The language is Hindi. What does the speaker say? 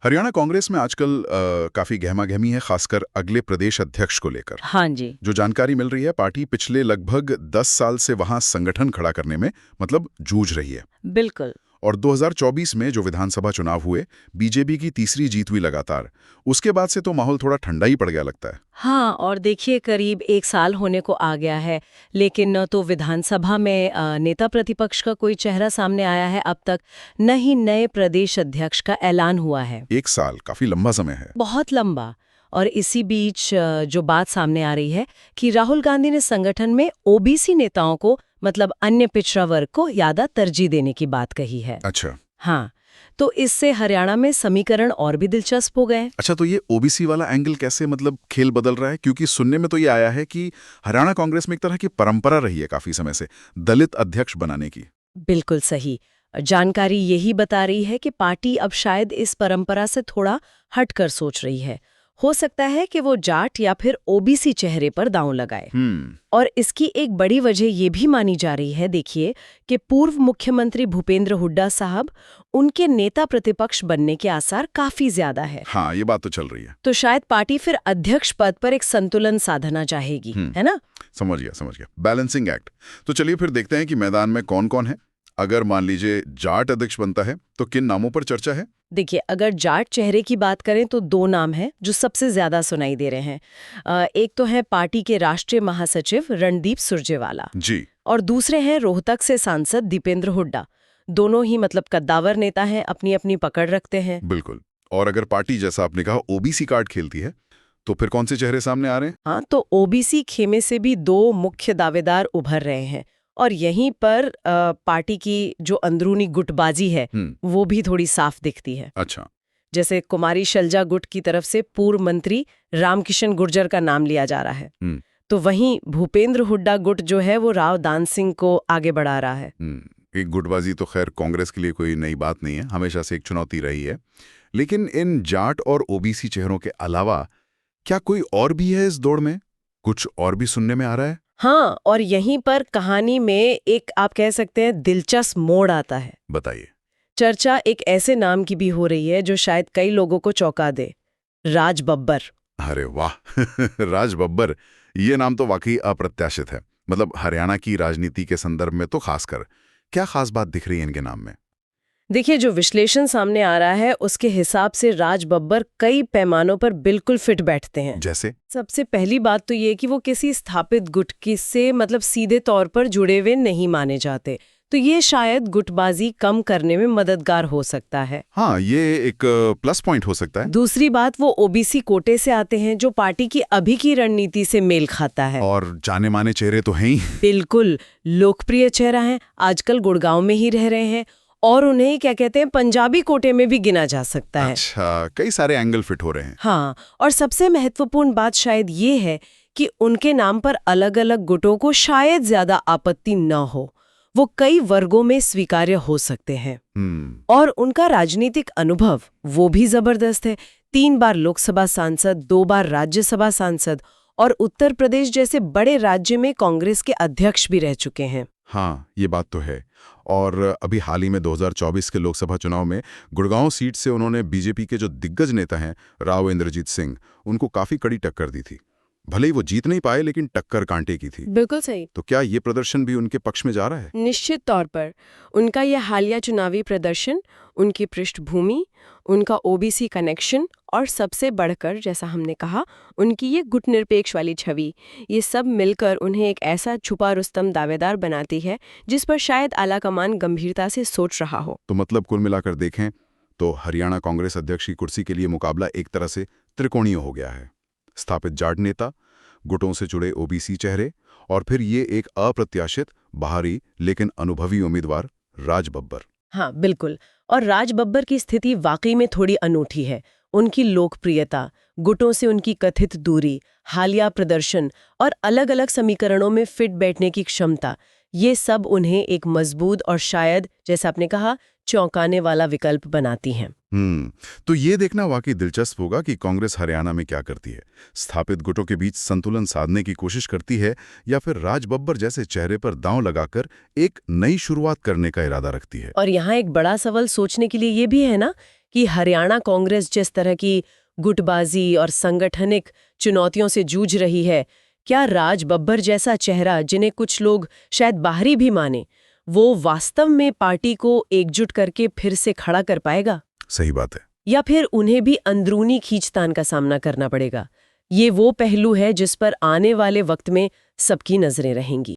हरियाणा कांग्रेस में आजकल काफी गहमा-गहमी है, खासकर अगले प्रदेश अध्यक्ष को लेकर। हाँ जी। जो जानकारी मिल रही है, पार्टी पिछले लगभग 10 साल से वहां संगठन खड़ा करने में मतलब जूझ रही है। बिल्कुल। और 2024 में जो विधानसभा चुनाव हुए, बीजेपी की तीसरी जीत हुई लगातार। उसके बाद से तो माहौल थोड़ा ठंडा ही पड़ गया लगता है। हाँ, और देखिए करीब 1 साल होने को आ गया है, लेकिन न तो विधानसभा में नेता प्रतिपक्ष का कोई चेहरा सामने आया है अब तक, न ही नए प्रदेश अध्यक्ष का ऐलान हुआ है। 1 साल काफी लंबा समय है। बहुत लंबा। और इसी बीच जो बात सामने आ रही है कि राहुल गांधी ने संगठन में ओबीसी नेताओं को मतलब अन्य पिछड़ा वर्ग को ज्यादा तरजीह देने की बात कही है। अच्छा। हाँ, तो इससे हरियाणा में समीकरण और भी दिलचस्प हो गए। अच्छा, तो ये ओबीसी वाला एंगल कैसे मतलब खेल बदल रहा है? क्योंकि सुनने में तो ये आया है कि हरियाणा कांग्रेस में एक तरह की परंपरा रही है काफी समय से दलित अध्यक्ष बनाने की। बिल्कुल सही। जानकारी यही बता रही है कि पार्टी अब शायद इस परंपरा से थोड़ा हटकर सोच रही है। हो सकता है कि वो जाट या फिर ओबीसी चेहरे पर दांव लगाए। और इसकी एक बड़ी वजह ये भी मानी जा रही है, देखिए, कि पूर्व मुख्यमंत्री भूपेंद्र हुड्डा साहब, उनके नेता प्रतिपक्ष बनने के आसार काफी ज्यादा है। हाँ, ये बात तो चल रही है। तो शायद पार्टी फिर अध्यक्ष पद पर एक संतुलन साधना चाहेगी, है ना? समझ गया। Balancing act. तो चलिए फिर देखते हैं कि मैदान में कौन कौन है। अगर मान लीजिए जाट अध्यक्ष बनता है तो किन नामों पर चर्चा है? देखिए, अगर जाट चेहरे की बात करें तो 2 नाम हैं जो सबसे ज्यादा सुनाई दे रहे हैं। एक तो है पार्टी के राष्ट्रीय महासचिव रणदीप सुरजेवाला जी। और दूसरे हैं रोहतक से सांसद दीपेंद्र हुड्डा। दोनों ही मतलब कद्दावर नेता हैं, अपनी अपनी पकड़ रखते हैं। बिल्कुल। और अगर पार्टी, जैसा आपने कहा, ओबीसी कार्ड खेलती है तो फिर कौन से चेहरे सामने आ रहे हैं? हाँ, तो ओबीसी खेमे से भी 2 मुख्य दावेदार उभर रहे हैं और यहीं पर पार्टी की जो अंदरूनी गुटबाजी है वो भी थोड़ी साफ दिखती है। अच्छा। जैसे कुमारी शैलजा गुट की तरफ से पूर्व मंत्री रामकिशन गुर्जर का नाम लिया जा रहा है, तो वहीं भूपेंद्र हुड्डा गुट जो है वो राव दान सिंह को आगे बढ़ा रहा है। एक गुटबाजी तो खैर कांग्रेस के लिए कोई नई बात नहीं है, हमेशा से एक चुनौती रही है। लेकिन इन जाट और ओबीसी चेहरों के अलावा क्या कोई और भी है इस दौड़ में? कुछ और भी सुनने में आ रहा है? हाँ, और यहीं पर कहानी में एक, आप कह सकते हैं, दिलचस्प मोड़ आता है। बताइए। चर्चा एक ऐसे नाम की भी हो रही है जो शायद कई लोगों को चौंका दे, राज बब्बर। अरे वाह! राज बब्बर, ये नाम तो वाकई अप्रत्याशित है। मतलब हरियाणा की राजनीति के संदर्भ में तो खासकर क्या खास बात दिख रही है इनके नाम में? देखिए, जो विश्लेषण सामने आ रहा है उसके हिसाब से राज बब्बर कई पैमानों पर बिल्कुल फिट बैठते हैं। जैसे? सबसे पहली बात तो ये कि वो किसी स्थापित गुट की से मतलब सीधे तौर पर जुड़े हुए नहीं माने जाते, तो ये शायद गुटबाजी कम करने में मददगार हो सकता है। हाँ, ये एक प्लस पॉइंट हो सकता है। दूसरी बात, वो ओबीसी कोटे से आते हैं जो पार्टी की अभी की रणनीति से मेल खाता है। और जाने माने चेहरे तो हैं ही। बिल्कुल, लोकप्रिय चेहरा है, आजकल गुड़गांव में ही रह रहे हैं और उन्हें क्या कहते हैं, पंजाबी कोटे में भी गिना जा सकता है। अच्छा, कई सारे एंगल फिट हो रहे हैं। हाँ, और सबसे महत्वपूर्ण बात शायद ये है कि उनके नाम पर अलग अलग गुटों को शायद ज्यादा आपत्ति न हो, वो कई वर्गों में स्वीकार्य हो सकते हैं। और उनका राजनीतिक अनुभव वो भी जबरदस्त है। 3 बार लोकसभा सांसद, 2 बार राज्यसभा सांसद और उत्तर प्रदेश जैसे बड़े राज्य में कांग्रेस के अध्यक्ष भी रह चुके हैं। हाँ, ये बात तो है। और अभी हाल ही में 2024 के लोकसभा चुनाव में गुड़गांव सीट से उन्होंने बीजेपी के जो दिग्गज नेता हैं राव इंद्रजीत सिंह, उनको काफी कड़ी टक्कर दी थी। भले ही वो जीत नहीं पाए, लेकिन टक्कर कांटे की थी। बिल्कुल सही। तो क्या ये प्रदर्शन भी उनके पक्ष में जा रहा है? निश्चित तौर पर उनका यह हालिया चुनावी प्रदर्शन, उनकी पृष्ठभूमि, उनका ओबीसी कनेक्शन और सबसे बढ़कर, जैसा हमने कहा, उनकी ये गुटनिरपेक्ष वाली छवि, ये सब मिलकर उन्हें एक ऐसा छुपा रुस्तम दावेदार बनाती है जिस पर शायद आलाकमान गंभीरता से सोच रहा हो। तो मतलब कुल मिलाकर देखें तो हरियाणा कांग्रेस अध्यक्ष की कुर्सी के लिए मुकाबला एक तरह से त्रिकोणीय हो गया है। स्थापित जाट नेता, गुटों से जुड़े ओबीसी चेहरे और फिर ये एक अप्रत्याशित, बाहरी लेकिन अनुभवी उम्मीदवार राज बब्बर। हाँ, बिल्कुल। और राज बब्बर की स्थिति वाकई में थोड़ी अनूठी है। उनकी लोकप्रियता, गुटों से उनकी कथित दूरी, हालिया प्रदर्शन और अलग अलग समीकरणों में फिट बैठने की क्षमता, ये सब उन्हें एक मजबूत और शायद, जैसा आपने कहा, चौंकाने वाला विकल्प बनाती हैं। तो ये देखना वाकई दिलचस्प होगा कि कांग्रेस हरियाणा में क्या करती है। स्थापित गुटों के बीच संतुलन साधने की कोशिश करती है या फिर राज बब्बर जैसे चेहरे पर दांव लगाकर एक नई शुरुआत करने का इरादा रखती है। और यहाँ एक बड़ा सवाल सोचने के लिए ये भी है ना कि हरियाणा कांग्रेस जिस तरह की गुटबाजी और संगठनिक चुनौतियों से जूझ रही है, क्या राज बब्बर जैसा चेहरा, जिन्हें कुछ लोग शायद बाहरी भी माने, वो वास्तव में पार्टी को एकजुट करके फिर से खड़ा कर पाएगा? सही बात है। या फिर उन्हें भी अंदरूनी खींचतान का सामना करना पड़ेगा? ये वो पहलू है जिस पर आने वाले वक्त में सबकी नजरें रहेंगी।